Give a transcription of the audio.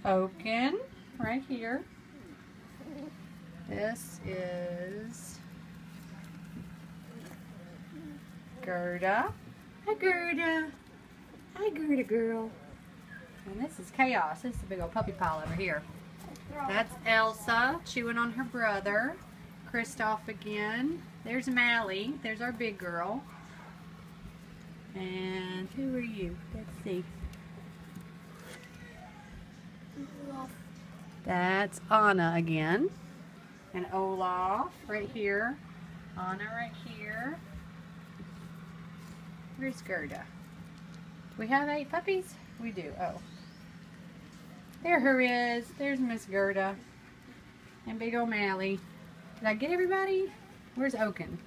Oaken, right here. This is Gerda. Hi, Gerda. Hi, Gerda girl. And this is Chaos. This is a big old puppy pile over here. That's Elsa chewing on her brother. Kristoff again. There's Mally. There's our big girl. And who are you? Let's see. That's Anna again. And Olaf right here. Anna right here. Where's Gerda? Do we have 8 puppies? We do. Oh. There her is. There's Miss Gerda. And big old Mally. Did I get everybody? Where's Oaken?